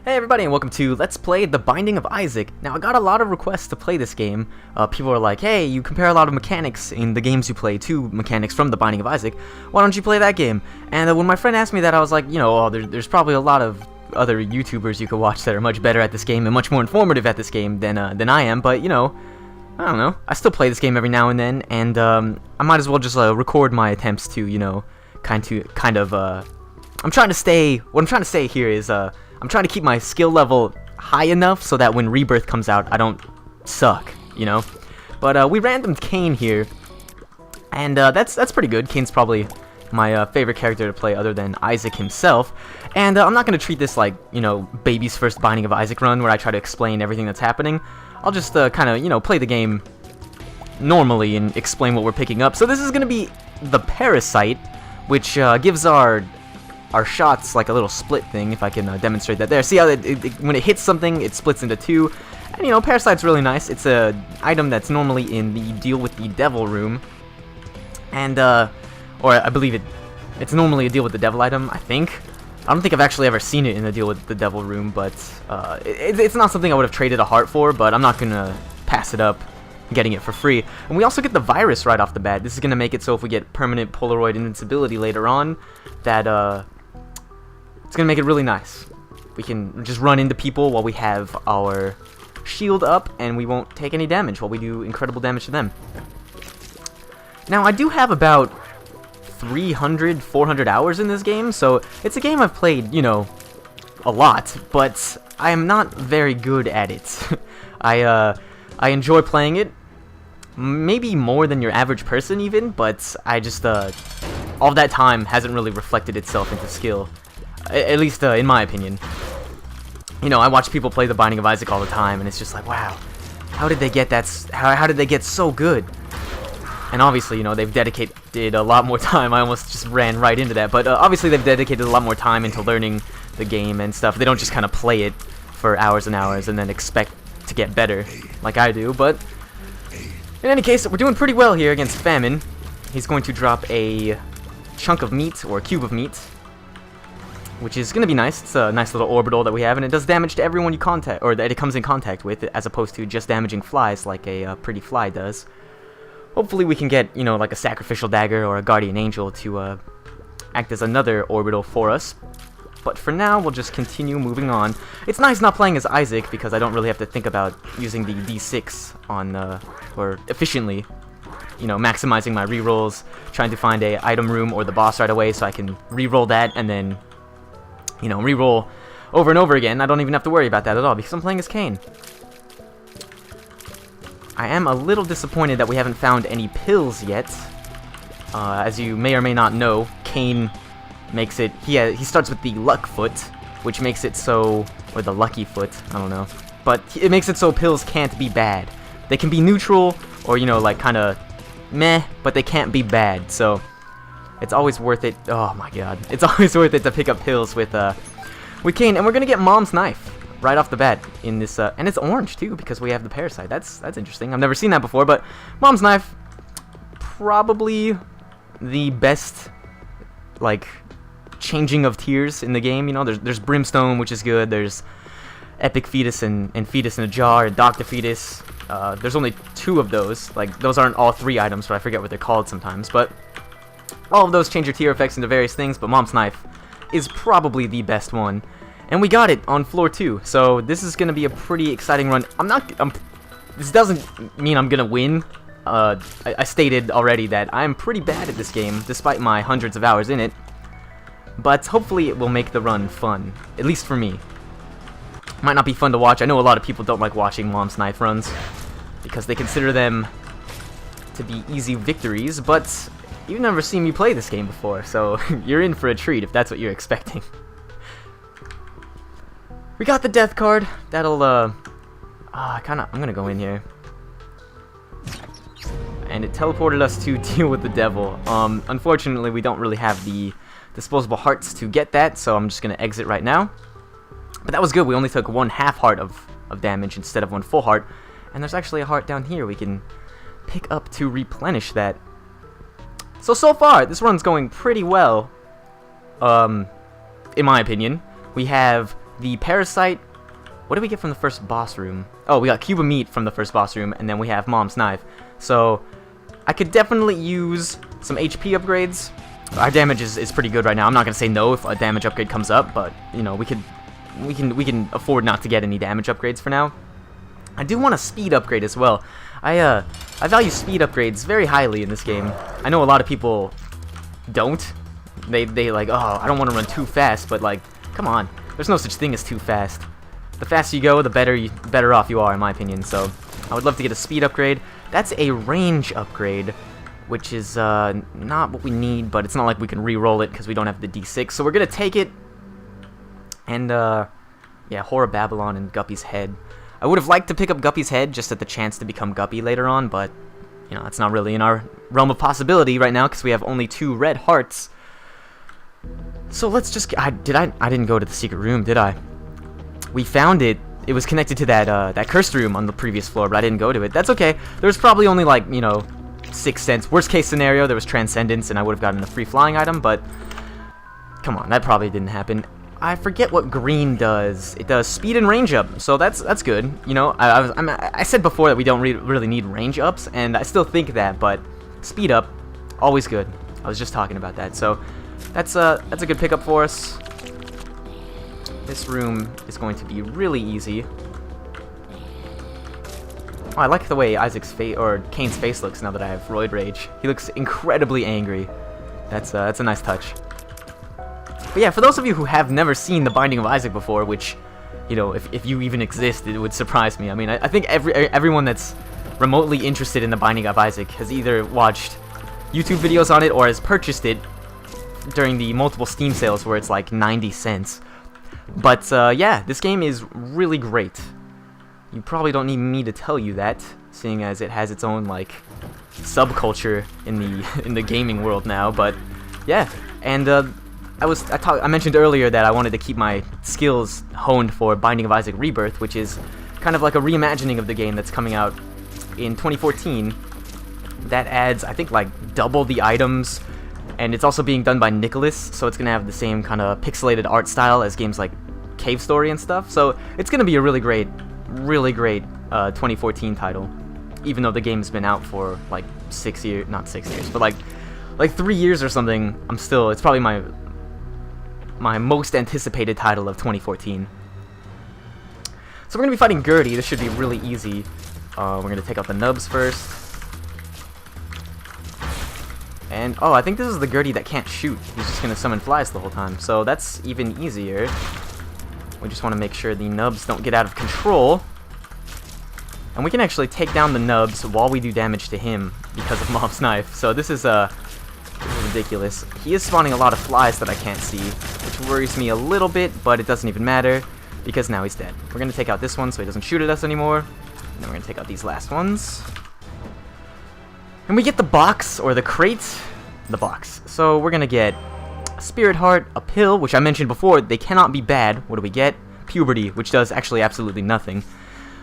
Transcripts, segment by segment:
Hey everybody, and welcome to Let's Play The Binding of Isaac. Now, I got a lot of requests to play this game. People are like, hey, you compare a lot of mechanics in the games you play to mechanics from The Binding of Isaac. Why don't you play that game? And when my friend asked me that, I was like, there's probably a lot of other YouTubers you could watch that are much better at this game and much more informative at this game than I am. But, I don't know. I still play this game every now and then, and I might as well just record my attempts to, I'm trying to stay, what I'm trying to say here is, I'm trying to keep my skill level high enough so that when Rebirth comes out, I don't suck, But we randomed Cain here, and that's pretty good. Cain's probably my favorite character to play other than Isaac himself. And I'm not going to treat this like, baby's first Binding of Isaac run where I try to explain everything that's happening. I'll just kind of, play the game normally and explain what we're picking up. So this is going to be the Parasite, which gives our shots like a little split thing, if I can demonstrate that there. See how when it hits something, it splits into two. And Parasite's really nice. It's a item that's normally in the Deal with the Devil room. And, or I believe it's normally a Deal with the Devil item, I think. I don't think I've actually ever seen it in the Deal with the Devil room, but it's not something I would have traded a heart for, but I'm not gonna pass it up getting it for free. And we also get the virus right off the bat. This is gonna make it so if we get permanent Polaroid invincibility later on, that, it's gonna make it really nice. We can just run into people while we have our shield up, and we won't take any damage while we do incredible damage to them. Now, I do have about 300, 400 hours in this game, so it's a game I've played, a lot, but I am not very good at it. I enjoy playing it, maybe more than your average person even, but I just, all that time hasn't really reflected itself into skill. At least in my opinion. I watch people play The Binding of Isaac all the time, and it's just like, wow, how did they get that? How did they get so good? And obviously, they've dedicated a lot more time. I almost just ran right into that, but obviously they've dedicated a lot more time into learning the game and stuff. They don't just kind of play it for hours and hours and then expect to get better like I do. But in any case, we're doing pretty well here against Famine. He's going to drop a chunk of meat or a cube of meat, which is going to be nice. It's a nice little orbital that we have, and it does damage to everyone you contact, or that it comes in contact with, as opposed to just damaging flies like a pretty fly does. Hopefully we can get, like a sacrificial dagger or a guardian angel to act as another orbital for us. But for now, we'll just continue moving on. It's nice not playing as Isaac, because I don't really have to think about using the D6 on, or efficiently, maximizing my rerolls, trying to find a item room or the boss right away so I can reroll that and then reroll over and over again. I don't even have to worry about that at all because I'm playing as Cain. I am a little disappointed that we haven't found any pills yet. As you may or may not know, Cain makes it, he starts with the luck foot, which makes it so, or the lucky foot, I don't know. But it makes it so pills can't be bad. They can be neutral, or like kinda meh, but they can't be bad, so it's always worth it. Oh my god. It's always worth it to pick up pills with Cain. And we're gonna get Mom's Knife right off the bat in this, and it's orange too because we have the Parasite. That's interesting. I've never seen that before, but Mom's Knife, probably the best, changing of tears in the game. There's Brimstone, which is good. There's Epic Fetus and Fetus in a Jar, and Dr. Fetus. There's only 2 of those. Those aren't all 3 items, but I forget what they're called sometimes, but all of those change your tier effects into various things, but Mom's Knife is probably the best one. And we got it on floor 2, so this is going to be a pretty exciting run. This doesn't mean I'm going to win. I stated already that I'm pretty bad at this game, despite my hundreds of hours in it. But hopefully it will make the run fun, at least for me. Might not be fun to watch. I know a lot of people don't like watching Mom's Knife runs, because they consider them to be easy victories, but you've never seen me play this game before, so you're in for a treat if that's what you're expecting. We got the death card. That'll, I'm gonna go in here. And it teleported us to Deal with the Devil. Unfortunately, we don't really have the disposable hearts to get that, so I'm just gonna exit right now. But that was good. We only took 1/2 heart of damage instead of 1 full heart. And there's actually a heart down here we can pick up to replenish that. So far, this run's going pretty well, in my opinion. We have the Parasite. What did we get from the first boss room? Oh, we got Cube of Meat from the first boss room, and then we have Mom's Knife. So I could definitely use some HP upgrades. Our damage is pretty good right now. I'm not gonna say no if a damage upgrade comes up, but you know, we can afford not to get any damage upgrades for now. I do want a speed upgrade as well. I value speed upgrades very highly in this game. I know a lot of people don't. They like, oh, I don't want to run too fast, but like, come on. There's no such thing as too fast. The faster you go, the better off you are, in my opinion. So I would love to get a speed upgrade. That's a range upgrade, which is not what we need, but it's not like we can re-roll it because we don't have the D6. So we're gonna take it. And yeah, Horror Babylon and Guppy's Head. I would have liked to pick up Guppy's Head just at the chance to become Guppy later on, but you know, it's not really in our realm of possibility right now because we have only 2 red hearts. So let's just I didn't go to the secret room, did I? We found it. It was connected to that cursed room on the previous floor, but I didn't go to it. That's okay. There's probably only like, you know, 6 cents. Worst case scenario, there was Transcendence and I would have gotten a free flying item, but come on, that probably didn't happen. I forget what green does. It does speed and range up, so that's good. You know, I said before that we don't really need range ups, and I still think that, but speed up, always good. I was just talking about that, so that's a good pickup for us. This room is going to be really easy. Oh, I like the way Isaac's face or Kane's face looks now that I have Roid Rage. He looks incredibly angry. That's a nice touch. But yeah, for those of you who have never seen The Binding of Isaac before, which, you know, if you even exist, it would surprise me. I mean, I think everyone that's remotely interested in The Binding of Isaac has either watched YouTube videos on it or has purchased it during the multiple Steam sales where it's like 90 cents. But yeah, this game is really great. You probably don't need me to tell you that, seeing as it has its own like subculture in the gaming world now. But yeah, and I mentioned earlier that I wanted to keep my skills honed for Binding of Isaac Rebirth, which is kind of like a reimagining of the game that's coming out in 2014. That adds, I think, like double the items, and it's also being done by Nicholas, so it's gonna have the same kind of pixelated art style as games like Cave Story and stuff. So it's gonna be a really great 2014 title, even though the game's been out for like 6 years, not 6 years, but like 3 years or something. It's probably my most anticipated title of 2014. So we're gonna be fighting Gertie. This should be really easy. We're gonna take out the nubs first. And oh, I think this is the Gertie that can't shoot. He's just gonna summon flies the whole time. So that's even easier. We just want to make sure the nubs don't get out of control. And we can actually take down the nubs while we do damage to him because of Mom's Knife. So this is ridiculous. He is spawning a lot of flies that I can't see, which worries me a little bit, but it doesn't even matter because now he's dead. We're going to take out this one so he doesn't shoot at us anymore. And then we're going to take out these last ones. And we get the box, or the crate, the box. So we're going to get a Spirit Heart, a pill, which I mentioned before, they cannot be bad. What do we get? Puberty, which does actually absolutely nothing.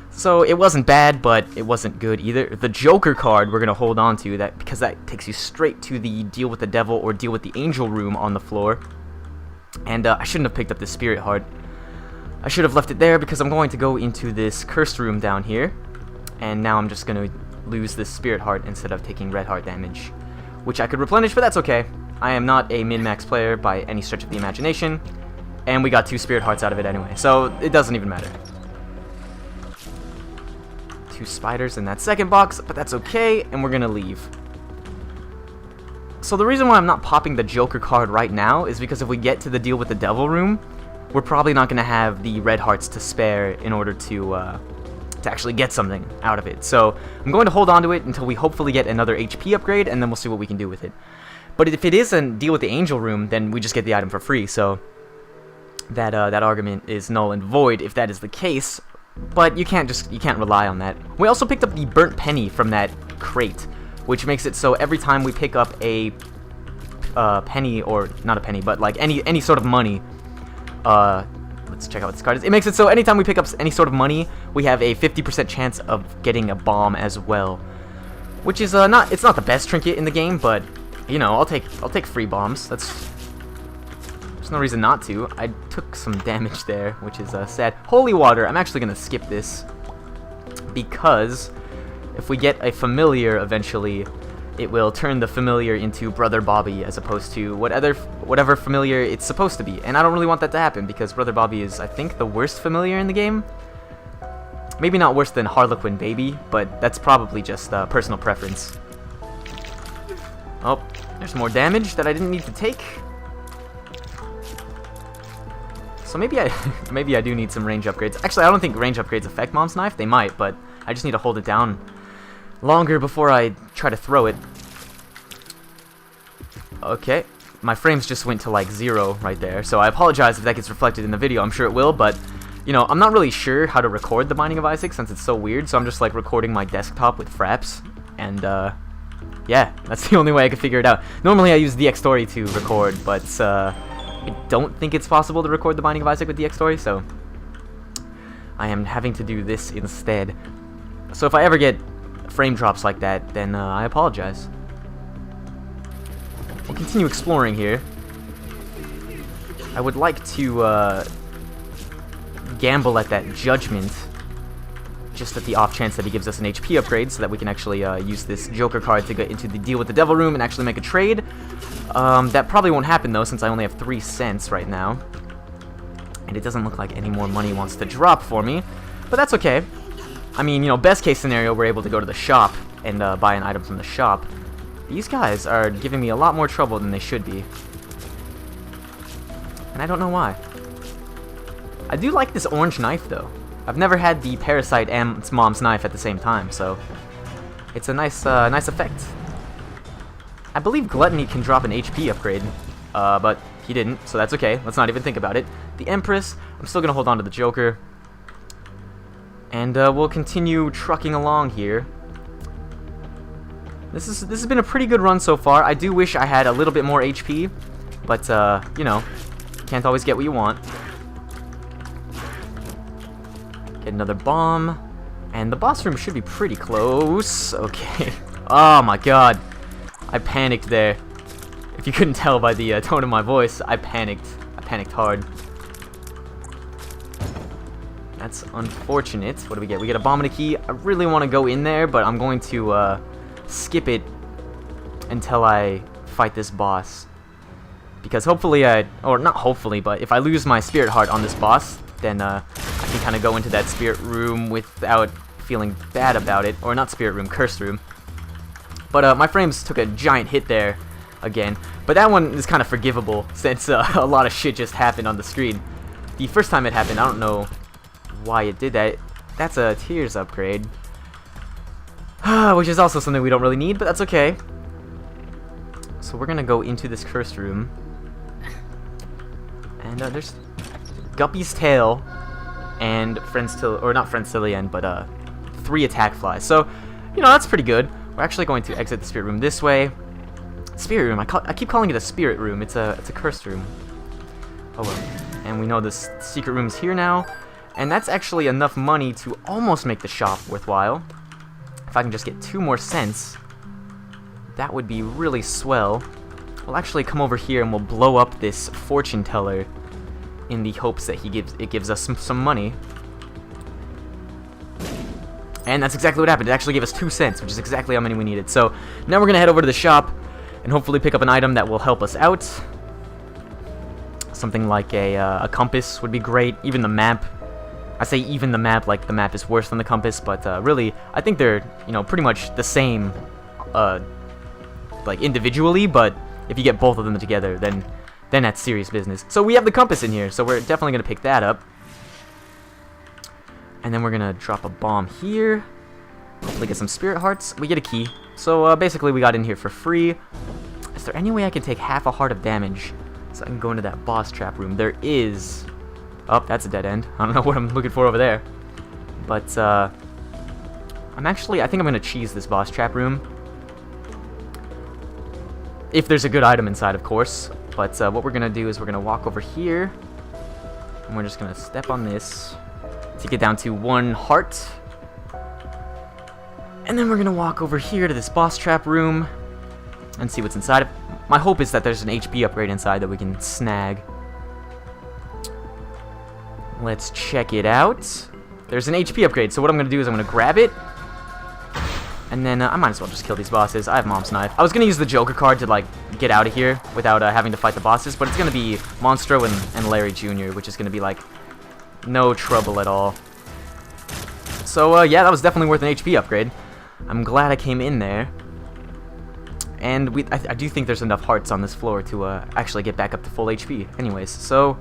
So it wasn't bad, but it wasn't good either. The Joker card we're going to hold on to, that because that takes you straight to the Deal with the Devil or Deal with the Angel room on the floor. And I shouldn't have picked up the Spirit Heart. I should have left it there because I'm going to go into this cursed room down here. And now I'm just going to lose this Spirit Heart instead of taking red heart damage, which I could replenish, but that's okay. I am not a min-max player by any stretch of the imagination. And we got 2 Spirit Hearts out of it anyway, so it doesn't even matter. 2 spiders in that second box, but that's okay, and we're gonna leave. So the reason why I'm not popping the Joker card right now is because if we get to the Deal with the Devil room, we're probably not gonna have the red hearts to spare in order to actually get something out of it. So I'm going to hold on to it until we hopefully get another HP upgrade, and then we'll see what we can do with it. But if it is a Deal with the Angel room, then we just get the item for free, so that argument is null and void if that is the case. But you can't rely on that. We also picked up the Burnt Penny from that crate, which makes it so every time we pick up a penny, or not a penny, but like any sort of money, let's check out what this card is. It makes it so anytime we pick up any sort of money, we have a 50% chance of getting a bomb as well, which is it's not the best trinket in the game, but you know, I'll take free bombs. There's There's no reason not to. I took some damage there, which is sad. Holy water. I'm actually going to skip this. Because if we get a familiar eventually, it will turn the familiar into Brother Bobby as opposed to whatever familiar it's supposed to be. And I don't really want that to happen because Brother Bobby is, I think, the worst familiar in the game. Maybe not worse than Harlequin Baby, but that's probably just personal preference. Oh, there's more damage that I didn't need to take. So maybe I do need some range upgrades. Actually, I don't think range upgrades affect Mom's Knife. They might, but I just need to hold it down longer before I try to throw it. Okay, my frames just went to like 0 right there, so I apologize if that gets reflected in the video. I'm sure it will, but you know, I'm not really sure how to record The Binding of Isaac since it's so weird, so I'm just like recording my desktop with fraps, and yeah, that's the only way I can figure it out. Normally I use DxStory to record, but I don't think it's possible to record The Binding of Isaac with DxStory, so I am having to do this instead. So if I ever get frame drops like that, then I apologize. We'll continue exploring here. I would like to gamble at that judgment, just at the off chance that he gives us an HP upgrade, so that we can actually use this Joker card to get into the Deal with the Devil room and actually make a trade. That probably won't happen though, since I only have 3 cents right now, and it doesn't look like any more money wants to drop for me, but that's okay. I mean, you know, best case scenario, we're able to go to the shop and buy an item from the shop. These guys are giving me a lot more trouble than they should be, and I don't know why. I do like this orange knife, though. I've never had the Parasite and its Mom's Knife at the same time, so it's a nice effect. I believe Gluttony can drop an HP upgrade, but he didn't, so that's okay. Let's not even think about it. The Empress, I'm still gonna hold on to the Joker. And we'll continue trucking along here. This has been a pretty good run so far. I do wish I had a little bit more HP, but you know, can't always get what you want. Get another bomb, and the boss room should be pretty close. Okay. Oh my god, I panicked there. If you couldn't tell by the tone of my voice, I panicked. I panicked hard. That's unfortunate. What do we get? We get a bomb and a key. I really want to go in there, but I'm going to skip it until I fight this boss. Because hopefully or not hopefully, but if I lose my spirit heart on this boss, then I can kind of go into that spirit room without feeling bad about it. Or not spirit room, cursed room. But my frames took a giant hit there again. But that one is kind of forgivable since a lot of shit just happened on the screen. The first time it happened, I don't know why it did that. That's a Tears upgrade. Which is also something we don't really need, but that's okay. So we're gonna go into this cursed room. And there's Guppy's Tail and not Friendstilian, but 3 attack flies. So, you know, that's pretty good. We're actually going to exit the spirit room this way. Spirit room, I keep calling it a spirit room. It's a cursed room. Oh well. And we know this secret room's here now. And that's actually enough money to almost make the shop worthwhile. If I can just get 2 more cents, that would be really swell. We'll actually come over here and we'll blow up this fortune teller in the hopes that it gives us some money. And that's exactly what happened. It actually gave us 2 cents, which is exactly how many we needed. So now we're gonna head over to the shop and hopefully pick up an item that will help us out. Something like a compass would be great. Even the map. I say even the map, like the map is worse than the compass, but really, I think they're, you know, pretty much the same, like individually, but if you get both of them together, then that's serious business. So we have the compass in here, so we're definitely gonna pick that up. And then we're gonna drop a bomb here. Hopefully get some spirit hearts. We get a key. So basically we got in here for free. Is there any way I can take half a heart of damage so I can go into that boss trap room? There is. Oh, that's a dead end. I don't know what I'm looking for over there. But, I think I'm going to cheese this boss trap room. If there's a good item inside, of course. But, what we're going to do is we're going to walk over here. And we're just going to step on this to get down to 1 heart. And then we're going to walk over here to this boss trap room and see what's inside. My hope is that there's an HP upgrade inside that we can snag. Let's check it out. There's an HP upgrade, so what I'm going to do is I'm going to grab it. And then I might as well just kill these bosses. I have Mom's Knife. I was going to use the Joker card to, like, get out of here without having to fight the bosses, but it's going to be Monstro and Larry Jr., which is going to be, like, no trouble at all. So, yeah, that was definitely worth an HP upgrade. I'm glad I came in there. And I do think there's enough hearts on this floor to actually get back up to full HP. Anyways, so,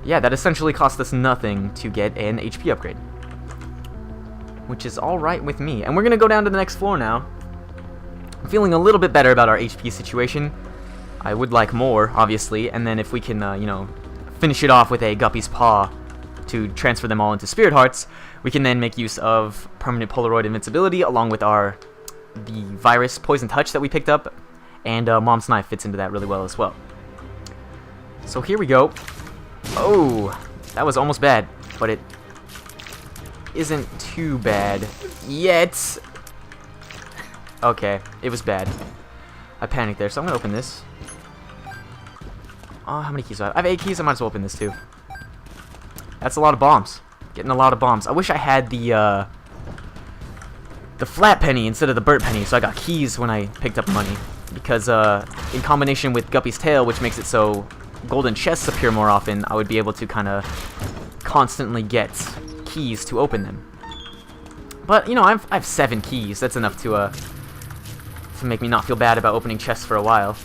yeah, that essentially cost us nothing to get an HP upgrade. Which is alright with me. And we're going to go down to the next floor now. I'm feeling a little bit better about our HP situation. I would like more, obviously. And then if we can, you know, finish it off with a Guppy's Paw to transfer them all into Spirit Hearts, we can then make use of permanent Polaroid invincibility along with the virus Poison Touch that we picked up. And Mom's Knife fits into that really well as well. So here we go. Oh, that was almost bad, but it isn't too bad yet. Okay, it was bad. I panicked there, so I'm gonna open this. Oh, how many keys do I have? I have 8 keys, I might as well open this too. That's a lot of bombs. Getting a lot of bombs. I wish I had the flat penny instead of the burnt penny, so I got keys when I picked up money. Because in combination with Guppy's Tail, which makes it so golden chests appear more often, I would be able to kind of constantly get keys to open them. But, you know, I have 7 keys. That's enough to make me not feel bad about opening chests for a while.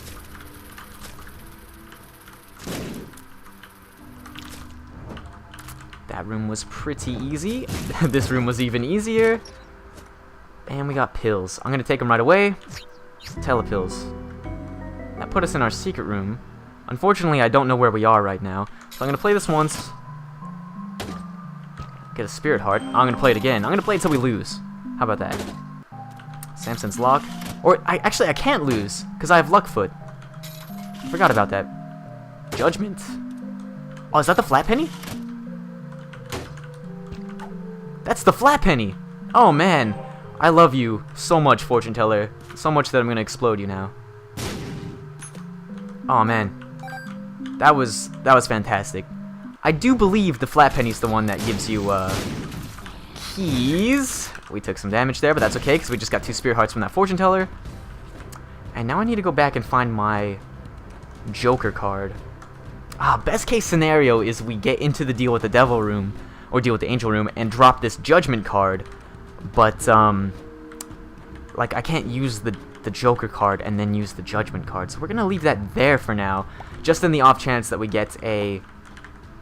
That room was pretty easy. This room was even easier. And we got pills. I'm going to take them right away. Telepills. That put us in our secret room. Unfortunately, I don't know where we are right now. So I'm going to play this once. Get a Spirit Heart. I'm going to play it again. I'm going to play it till we lose. How about that? Samson's Lock. Or, I can't lose, because I have Luckfoot. Forgot about that. Judgment. Oh, is that the flat penny? That's the flat penny! Oh, man. I love you so much, Fortune Teller. So much that I'm going to explode you now. Oh, man. That was fantastic. I do believe the flat penny's the one that gives you, keys. We took some damage there, but that's okay, because we just got 2 Spirit Hearts from that Fortune Teller. And now I need to go back and find my Joker card. Best case scenario is we get into the Deal with the Devil room, or Deal with the Angel room, and drop this Judgment card. But, like, I can't use the Joker card and then use the Judgment card. So we're going to leave that there for now, just in the off chance that we get a,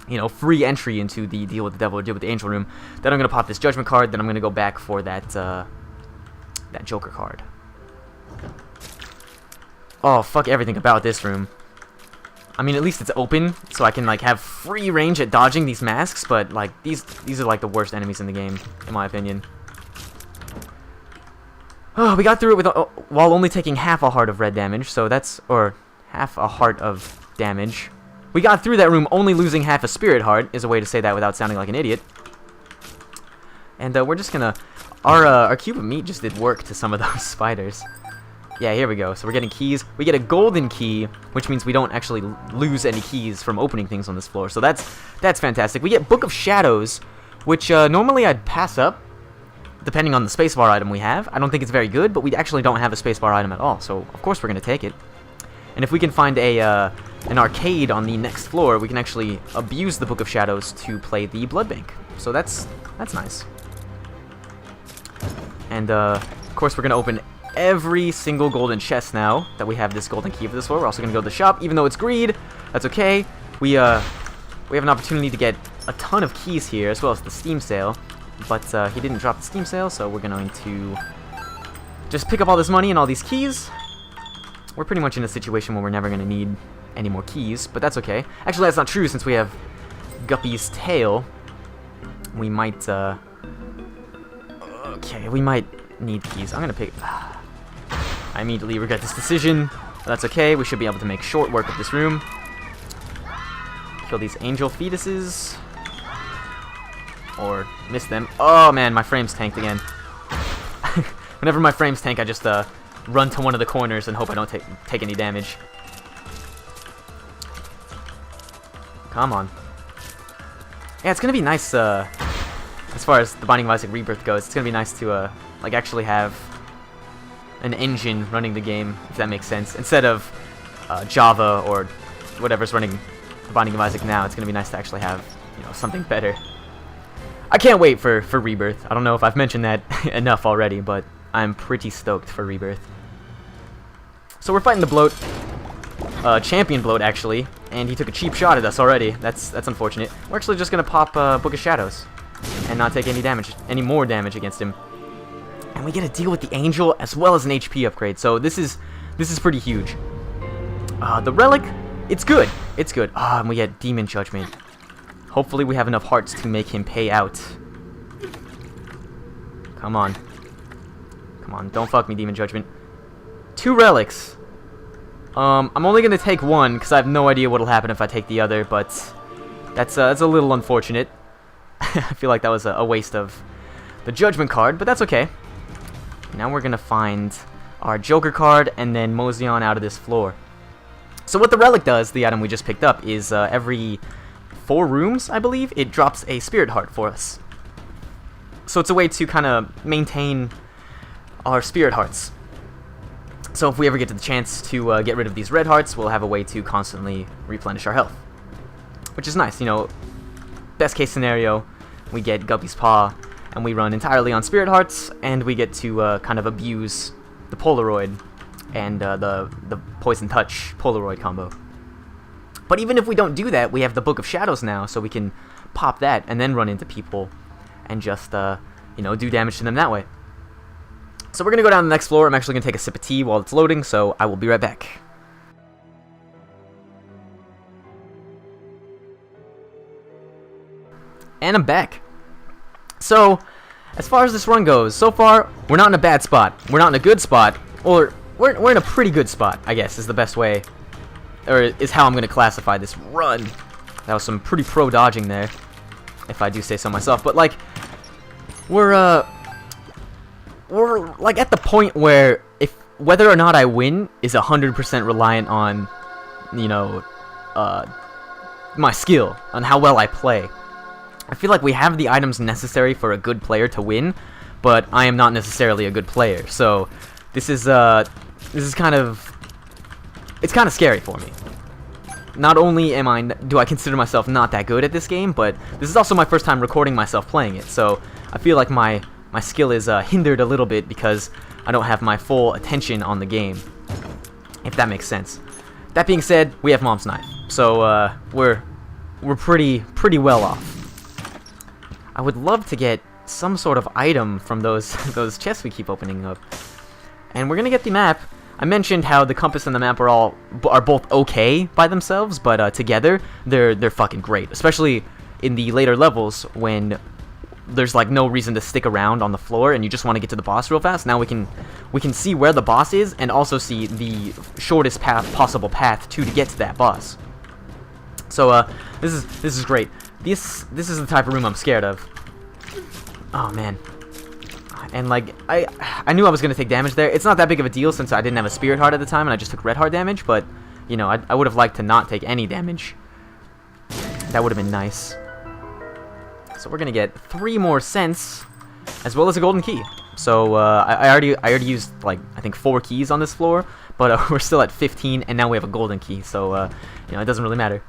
you know, free entry into the Deal with the Devil or Deal with the Angel room. Then I'm going to pop this Judgment card, then I'm going to go back for that, that Joker card. Oh, fuck everything about this room. I mean, at least it's open, so I can, like, have free range at dodging these masks, but, like, these are, like, the worst enemies in the game, in my opinion. Oh, we got through it with while only taking half a heart of red damage, so that's, or half a heart of damage. We got through that room only losing half a Spirit Heart, is a way to say that without sounding like an idiot. And we're just gonna, our cube of meat just did work to some of those spiders. Yeah, here we go. So we're getting keys. We get a golden key, which means we don't actually lose any keys from opening things on this floor. So that's fantastic. We get Book of Shadows, which normally I'd pass up, depending on the spacebar item we have. I don't think it's very good, but we actually don't have a spacebar item at all. So of course we're gonna take it. And if we can find an arcade on the next floor, we can actually abuse the Book of Shadows to play the Blood Bank. So that's nice. And of course we're gonna open every single golden chest now that we have this golden key for this floor. We're also gonna go to the shop, even though it's greed. That's okay. We have an opportunity to get a ton of keys here, as well as the Steam sale. But he didn't drop the Steam sale, so we're going to just pick up all this money and all these keys. We're pretty much in a situation where we're never going to need any more keys, but that's okay. Actually, that's not true, since we have Guppy's Tail. We might, okay, we might need keys. I'm going to pick... I immediately regret this decision, but that's okay. We should be able to make short work of this room. Kill these angel fetuses. Or miss them. Oh man, my frames tanked again. Whenever my frames tank, I just run to one of the corners and hope I don't take any damage. Come on. Yeah, it's gonna be nice, as far as the Binding of Isaac Rebirth goes, it's gonna be nice to, like, actually have an engine running the game, if that makes sense. Instead of Java or whatever's running the Binding of Isaac now, it's gonna be nice to actually have, you know, something better. I can't wait for Rebirth. I don't know if I've mentioned that enough already, but I'm pretty stoked for Rebirth. So we're fighting the Bloat, Champion Bloat actually, and he took a cheap shot at us already. That's unfortunate. We're actually just gonna pop Book of Shadows and not take any more damage against him. And we get to deal with the Angel as well as an HP upgrade. So this is pretty huge. The Relic, it's good. It's good. And we get Demon Judgment. Hopefully we have enough hearts to make him pay out. Come on. Come on, don't fuck me, Demon Judgment. 2 relics. I'm only gonna take one because I have no idea what'll happen if I take the other, but that's a little unfortunate. I feel like that was a waste of the Judgment card, but that's okay. Now we're gonna find our Joker card and then mosey on out of this floor. So what the Relic does, the item we just picked up, is every 4 rooms, I believe, it drops a Spirit Heart for us. So it's a way to kind of maintain our Spirit Hearts. So if we ever get to the chance to get rid of these red hearts, we'll have a way to constantly replenish our health. Which is nice, you know. Best case scenario, we get Guppy's Paw, and we run entirely on Spirit Hearts, and we get to kind of abuse the Polaroid and the Poison Touch Polaroid combo. But even if we don't do that, we have the Book of Shadows now, so we can pop that and then run into people and just, you know, do damage to them that way. So we're going to go down to the next floor. I'm actually going to take a sip of tea while it's loading, so I will be right back. And I'm back. So, as far as this run goes, so far, we're not in a bad spot. We're not in a good spot. Or, we're in a pretty good spot, I guess, is the best way, or is how I'm going to classify this run. That was some pretty pro dodging there, if I do say so myself. But, like, we're like at the point where whether or not I win is 100% reliant on, you know, my skill, on how well I play. I feel like we have the items necessary for a good player to win, but I am not necessarily a good player. So this is kind of, it's kind of scary for me. Not only do I consider myself not that good at this game, but this is also my first time recording myself playing it. So I feel like my skill is hindered a little bit because I don't have my full attention on the game, if that makes sense. That being said, we have Mom's Knife, so we're pretty well off. I would love to get some sort of item from those chests we keep opening up, and we're gonna get the map. I mentioned how the compass and the map are both okay by themselves, but together they're fucking great, especially in the later levels when there's like no reason to stick around on the floor and you just want to get to the boss real fast. Now we can see where the boss is and also see the shortest possible path to get to that boss. So this is great. This is the type of room I'm scared of. Oh man. And like I knew I was gonna take damage there. It's not that big of a deal since I didn't have a Spirit Heart at the time and I just took red heart damage, but you know, I would have liked to not take any damage. That would have been nice. So we're gonna get 3 more cents, as well as a golden key. So I already used like I think 4 keys on this floor, but we're still at 15, and now we have a golden key. So you know, it doesn't really matter.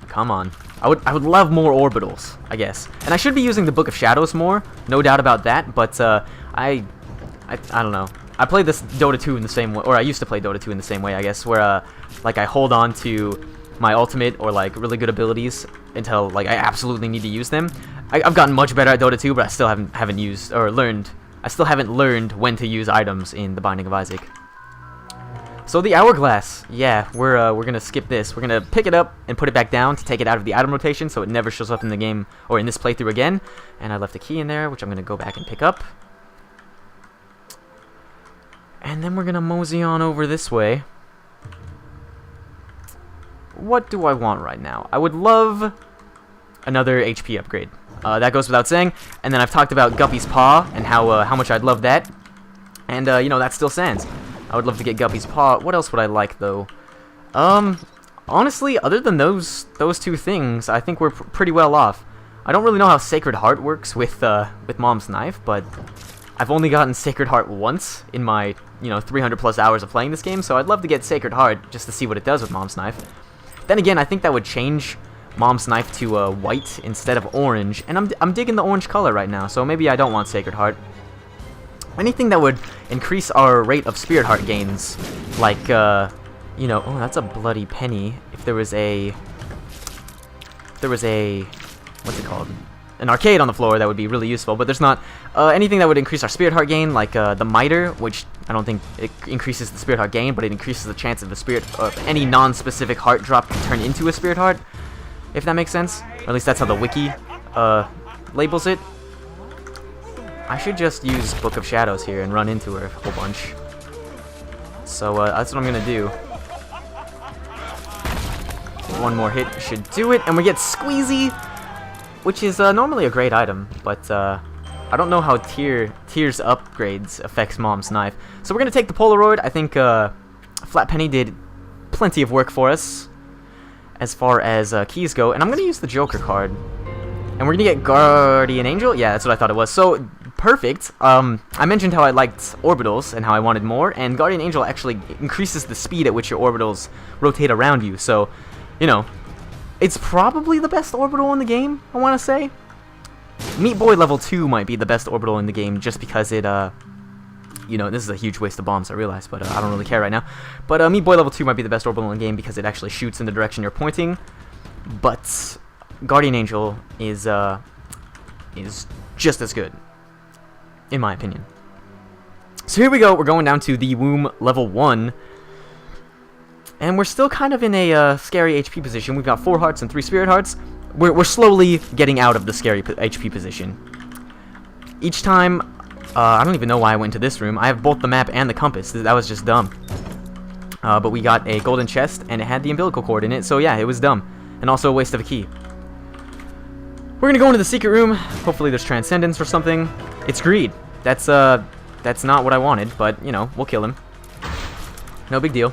Come on, I would love more orbitals, I guess, and I should be using the Book of Shadows more, no doubt about that. But I don't know. I played this Dota 2 in the same way, or I used to play Dota 2 in the same way, I guess, where like I hold on to my ultimate or like really good abilities until like I absolutely need to use them. I've gotten much better at Dota 2, but I still haven't used or learned. I still haven't learned when to use items in the Binding of Isaac. So the hourglass, yeah, we're gonna skip this. We're gonna pick it up and put it back down to take it out of the item rotation, so it never shows up in the game or in this playthrough again. And I left a key in there, which I'm gonna go back and pick up. And then we're gonna mosey on over this way. What do I want right now? I would love another HP upgrade. That goes without saying. And then I've talked about Guppy's Paw and how much I'd love that. And you know, that still stands. I would love to get Guppy's Paw. What else would I like though? honestly, other than those two things, I think we're pretty well off. I don't really know how Sacred Heart works with Mom's Knife, but I've only gotten Sacred Heart once in my 300 plus hours of playing this game, so I'd love to get Sacred Heart just to see what it does with Mom's Knife. Then again, I think that would change Mom's Knife to white instead of orange, and I'm digging the orange color right now, so maybe I don't want Sacred Heart. Anything that would increase our rate of Spirit Heart gains, like, oh, that's a bloody penny. If there was a, what's it called? An arcade on the floor, that would be really useful, but there's not. Anything that would increase our Spirit Heart gain, like the Miter, which I don't think it increases the Spirit Heart gain, but it increases the chance of any non-specific heart drop to turn into a Spirit Heart, if that makes sense. Or at least that's how the wiki labels it. I should just use Book of Shadows here and run into her a whole bunch. So that's what I'm gonna do. One more hit should do it, and we get SQUEEZY, which is normally a great item, but I don't know how tiers upgrades affects Mom's Knife. So we're gonna take the Polaroid. I think Flat Penny did plenty of work for us as far as keys go, and I'm gonna use the Joker card, and we're gonna get Guardian Angel. Yeah, that's what I thought it was. So perfect. I mentioned how I liked orbitals and how I wanted more, and Guardian Angel actually increases the speed at which your orbitals rotate around you. So, it's probably the best orbital in the game, I want to say. Meat Boy level 2 might be the best orbital in the game just because it, this is a huge waste of bombs, I realize, but I don't really care right now. But Meat Boy level 2 might be the best orbital in the game because it actually shoots in the direction you're pointing. But Guardian Angel is just as good, in my opinion. So here we go, we're going down to the Womb level 1. And we're still kind of in a scary HP position. We've got 4 hearts and 3 Spirit Hearts. We're slowly getting out of the scary HP position. Each time, I don't even know why I went into this room. I have both the map and the compass. That was just dumb. But we got a golden chest, and it had the umbilical cord in it, so yeah, it was dumb. And also a waste of a key. We're gonna go into the secret room. Hopefully there's Transcendence or something. It's Greed. That's not what I wanted, but, we'll kill him. No big deal.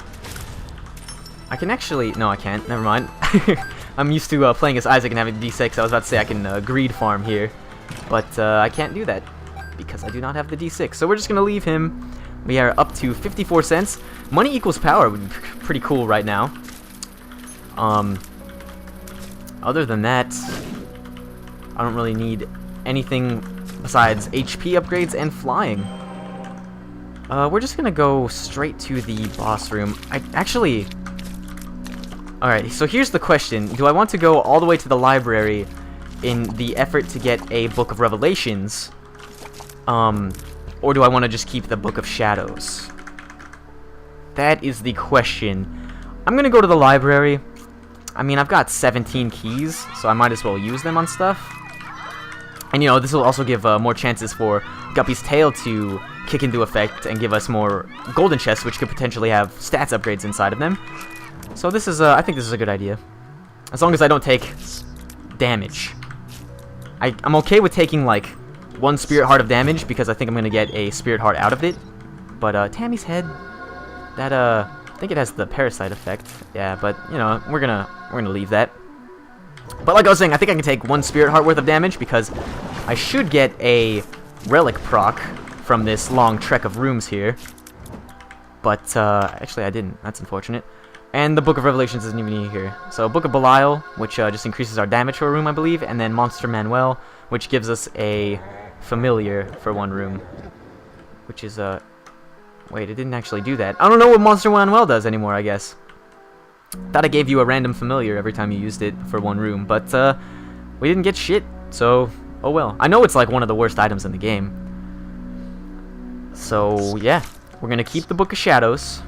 I can actually... No, I can't. Never mind. I'm used to playing as Isaac and having D6. I was about to say I can greed farm here. But I can't do that because I do not have the D6. So we're just going to leave him. We are up to 54 cents. Money equals power would be pretty cool right now. Other than that, I don't really need anything besides HP upgrades and flying. We're just going to go straight to the boss room. Alright, so here's the question. Do I want to go all the way to the library in the effort to get a Book of Revelations? Or do I want to just keep the Book of Shadows? That is the question. I'm going to go to the library. I mean, I've got 17 keys, so I might as well use them on stuff. And, this will also give more chances for Guppy's Tail to kick into effect and give us more golden chests, which could potentially have stats upgrades inside of them. So this is, I think this is a good idea. As long as I don't take damage. I'm okay with taking, like, 1 Spirit Heart of damage, because I think I'm going to get a Spirit Heart out of it. But, Tammy's Head, that, I think it has the Parasite effect. Yeah, but, we're gonna leave that. But like I was saying, I think I can take 1 Spirit Heart worth of damage, because I should get a Relic proc from this long trek of rooms here. But, actually I didn't. That's unfortunate. And the Book of Revelations isn't even here. So, Book of Belial, which just increases our damage for a room, I believe. And then Monster Manuel, which gives us a familiar for 1 room. Which is, wait, it didn't actually do that. I don't know what Monster Manuel does anymore, I guess. Thought I gave you a random familiar every time you used it for 1 room. But, we didn't get shit. So, oh well. I know it's like one of the worst items in the game. So, yeah. We're gonna keep the Book of Shadows.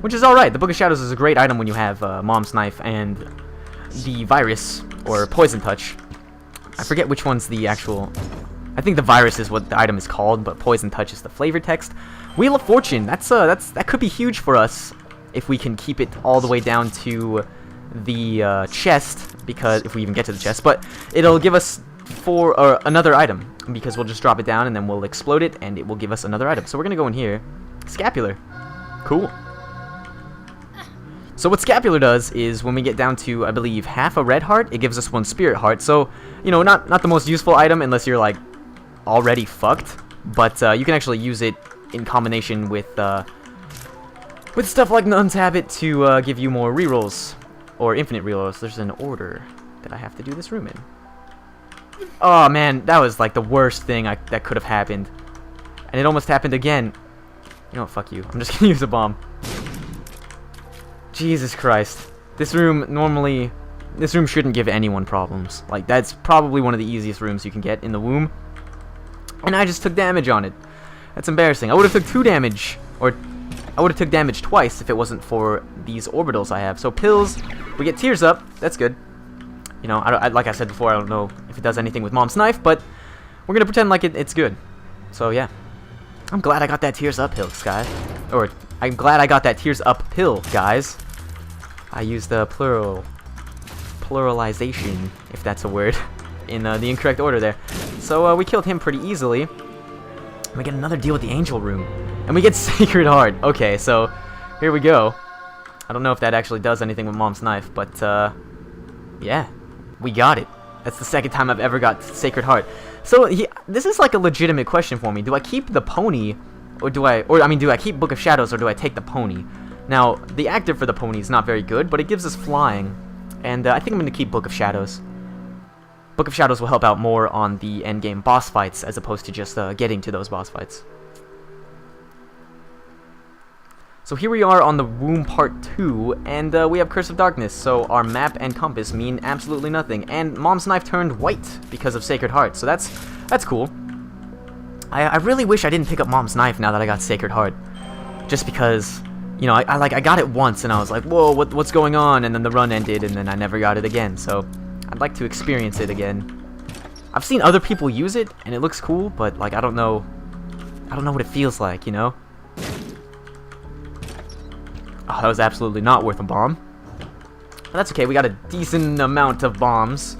Which is alright. The Book of Shadows is a great item when you have Mom's Knife and the Virus, or Poison Touch. I forget which one's the actual... I think the Virus is what the item is called, but Poison Touch is the flavor text. Wheel of Fortune, that could be huge for us if we can keep it all the way down to the chest, because if we even get to the chest, but it'll give us another item, because we'll just drop it down and then we'll explode it and it will give us another item. So we're gonna go in here. Scapular. Cool. So what Scapular does is when we get down to, I believe, half a red heart, it gives us 1 spirit heart. So, you know, not the most useful item unless you're, like, already fucked. But you can actually use it in combination with stuff like Untap It to give you more rerolls. Or infinite rerolls. There's an order that I have to do this room in. Oh, man, that was, like, the worst thing that could have happened. And it almost happened again. You know what, fuck you. I'm just gonna use a bomb. Jesus Christ. This room shouldn't give anyone problems. Like, that's probably one of the easiest rooms you can get in the womb. And I just took damage on it. That's embarrassing. I would have took 2 damage, or I would have took damage twice if it wasn't for these orbitals I have. So pills, we get tears up. That's good. You know, like I said before, I don't know if it does anything with Mom's knife, but we're gonna pretend like it's good. So yeah, I'm glad I got that tears up pill, guys. Or I'm glad I got that tears up pill, guys. I used the pluralization, if that's a word, in the incorrect order there. So we killed him pretty easily. We get another deal with the angel room, and we get Sacred Heart. Okay, so here we go. I don't know if that actually does anything with Mom's knife, but yeah, we got it. That's the second time I've ever got Sacred Heart. So this is like a legitimate question for me. Do I keep the pony, or do I keep Book of Shadows, or do I take the pony? Now, the active for the pony is not very good, but it gives us flying, and I think I'm going to keep Book of Shadows. Book of Shadows will help out more on the endgame boss fights, as opposed to just getting to those boss fights. So here we are on the Womb Part 2, and we have Curse of Darkness, so our map and compass mean absolutely nothing. And Mom's knife turned white because of Sacred Heart, so that's cool. I really wish I didn't pick up Mom's knife now that I got Sacred Heart. Just because, you know, I got it once, and I was like, whoa, what's going on? And then the run ended, and then I never got it again, so I'd like to experience it again. I've seen other people use it, and it looks cool, but, like, I don't know what it feels like, you know? Oh, that was absolutely not worth a bomb. But that's okay, we got a decent amount of bombs.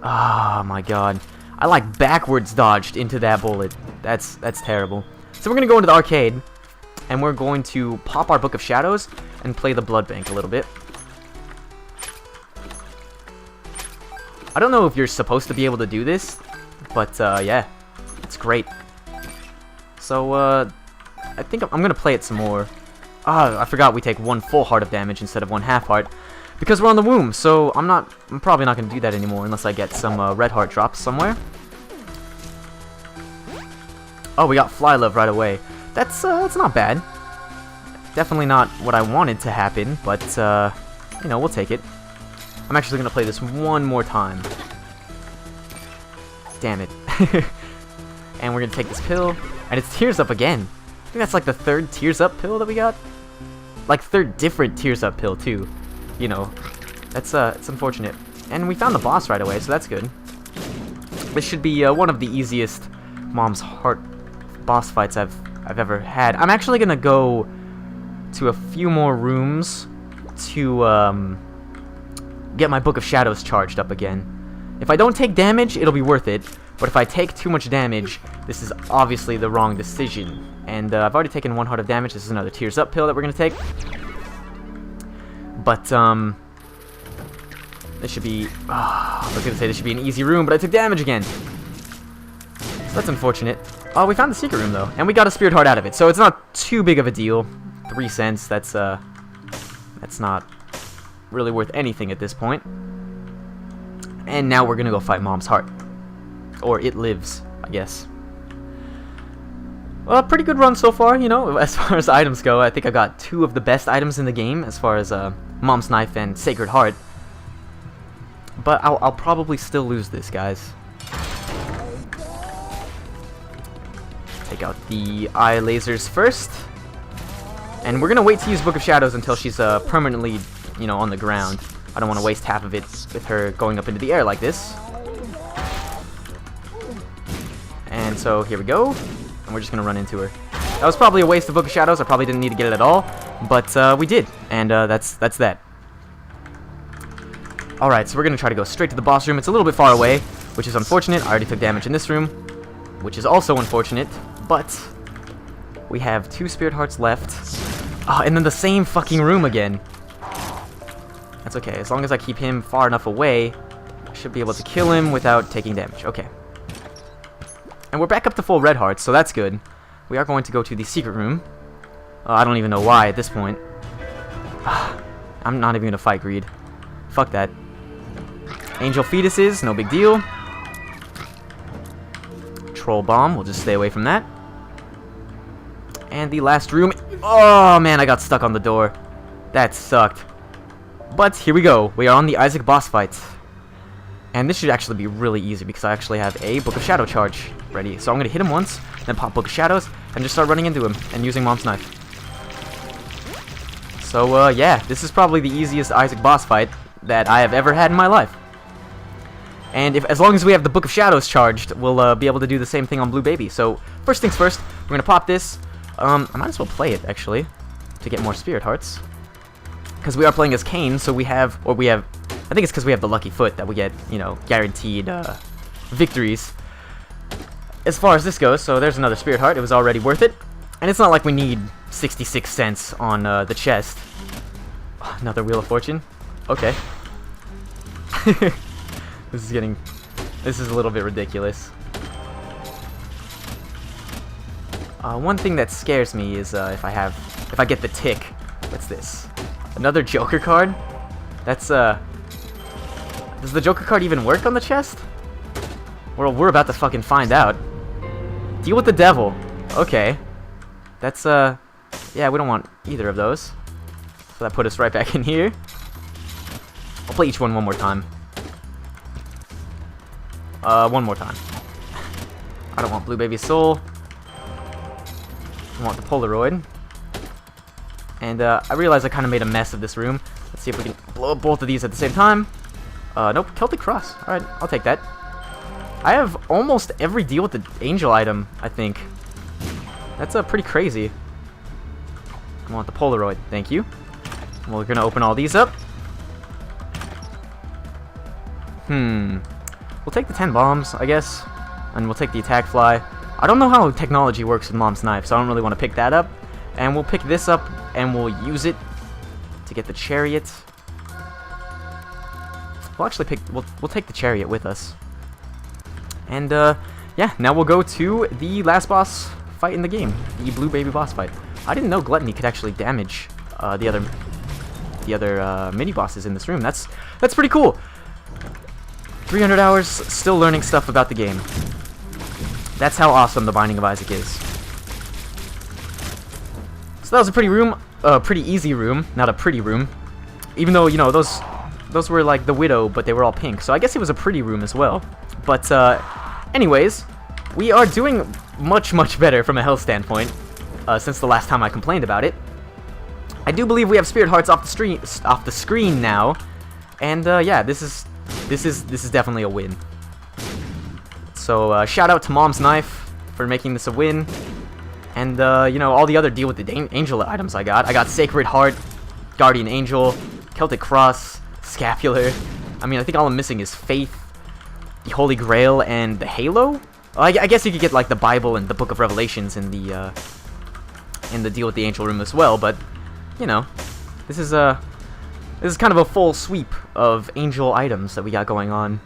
Oh my god. I like backwards dodged into that bullet. That's terrible. So we're gonna go into the arcade, and we're going to pop our Book of Shadows and play the Blood Bank a little bit. I don't know if you're supposed to be able to do this, but yeah, it's great. So I think I'm gonna play it some more. I forgot we take 1 full heart of damage instead of 1 half heart, because we're on the womb. So I'm probably not gonna do that anymore unless I get some red heart drops somewhere. Oh, we got Fly Love right away. That's not bad. Definitely not what I wanted to happen, but you know, we'll take it. I'm actually gonna play this one more time. Damn it. And we're gonna take this pill, and it's Tears Up again. I think that's like the 3rd Tears Up pill that we got. Like 3rd different Tears Up pill too. You know, that's it's unfortunate. And we found the boss right away, so that's good. This should be one of the easiest Mom's Heart boss fights I've ever had. I'm actually gonna go to a few more rooms to get my Book of Shadows charged up again. If I don't take damage, it'll be worth it. But if I take too much damage, this is obviously the wrong decision. And I've already taken 1 heart of damage. This is another Tears Up pill that we're gonna take. But this should be. I was gonna say this should be an easy room, but I took damage again. So that's unfortunate. Oh, we found the secret room though, and we got a Spirit Heart out of it, so it's not too big of a deal. 3 cents. That's not really worth anything at this point. And now we're gonna go fight Mom's Heart, or It Lives, I guess. Well, pretty good run so far, you know, as far as items go. I think I got 2 of the best items in the game, as far as Mom's Knife and Sacred Heart. But I'll probably still lose this, guys. Take out the eye lasers first. And we're gonna wait to use Book of Shadows until she's permanently, you know, on the ground. I don't want to waste half of it with her going up into the air like this. And so here we go. And we're just gonna run into her. That was probably a waste of Book of Shadows. I probably didn't need to get it at all, but we did, and that's that. Alright, so we're gonna try to go straight to the boss room. It's a little bit far away, which is unfortunate. I already took damage in this room, which is also unfortunate, but we have 2 Spirit Hearts left. Oh, and then the same fucking room again. That's okay. As long as I keep him far enough away, I should be able to kill him without taking damage. Okay. And we're back up to full red hearts, so that's good. We are going to go to the secret room. I don't even know why at this point. I'm not even going to fight greed. Fuck that. Angel fetuses, no big deal. Troll bomb, we'll just stay away from that. And the last room. Oh man, I got stuck on the door. That sucked. But here we go. We are on the Isaac boss fight. And this should actually be really easy because I actually have a Book of Shadow charge ready. So I'm going to hit him once, then pop Book of Shadows, and just start running into him and using Mom's Knife. So, yeah, this is probably the easiest Isaac boss fight that I have ever had in my life. And as long as we have the Book of Shadows charged, we'll be able to do the same thing on Blue Baby. So, first things first, we're going to pop this. I might as well play it, actually, to get more Spirit Hearts. Because we are playing as Cain, so I think it's because we have the lucky foot that we get, you know, guaranteed victories. As far as this goes, so there's another Spirit Heart. It was already worth it. And it's not like we need 66 cents on the chest. Another Wheel of Fortune. Okay. This is a little bit ridiculous. One thing that scares me is if I get the tick. What's this? Another Joker card? That's does the Joker card even work on the chest? Well, we're about to fucking find out. Deal with the devil. Okay. That's yeah, we don't want either of those. So that put us right back in here. I'll play each one more time. One more time. I don't want Blue Baby Soul. I want the Polaroid. And I realize I kind of made a mess of this room. Let's see if we can blow up both of these at the same time. Nope, Celtic Cross. Alright, I'll take that. I have almost every deal with the angel item, I think. That's pretty crazy. I want the Polaroid, thank you. We're gonna open all these up. We'll take the 10 bombs, I guess. And we'll take the attack fly. I don't know how technology works with Mom's Knife, so I don't really want to pick that up. And we'll pick this up, and we'll use it to get the chariot. We'll actually we'll take the chariot with us. And, yeah, now we'll go to the last boss fight in the game. The Blue Baby boss fight. I didn't know Gluttony could actually damage, the other mini-bosses in this room. That's pretty cool. 300 hours, still learning stuff about the game. That's how awesome the Binding of Isaac is. So that was a pretty easy room, not a pretty room. Even though, you know, those were like the Widow, but they were all pink. So I guess it was a pretty room as well. But, anyways, we are doing much, much better from a health standpoint, since the last time I complained about it. I do believe we have Spirit Hearts off the screen now. And, yeah, this is definitely a win. So, shout out to Mom's Knife for making this a win. And, you know, all the other deal with the angel items I got. I got Sacred Heart, Guardian Angel, Celtic Cross, Scapular. I mean, I think all I'm missing is Faith, the Holy Grail, and the Halo? Well, I guess you could get, like, the Bible and the Book of Revelations in the deal with the Angel Room as well, but, you know, this is kind of a full sweep of angel items that we got going on.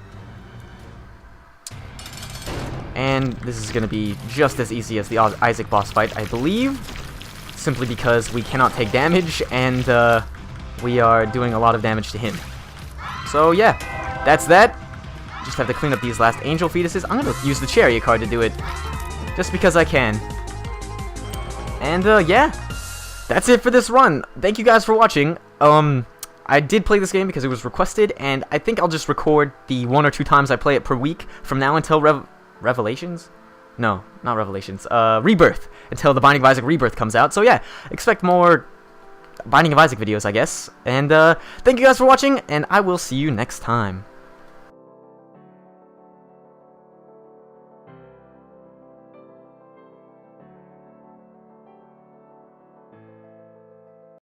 And this is going to be just as easy as the Isaac boss fight, I believe. Simply because we cannot take damage, and we are doing a lot of damage to him. So yeah, that's that. Just have to clean up these last angel fetuses. I'm going to use the Chariot card to do it. Just because I can. And yeah, that's it for this run. Thank you guys for watching. I did play this game because it was requested, and I think I'll just record the 1 or 2 times I play it per week from now until Revelations? No, not Revelations. Rebirth. Until the Binding of Isaac Rebirth comes out. So yeah, expect more Binding of Isaac videos, I guess. And thank you guys for watching, and I will see you next time.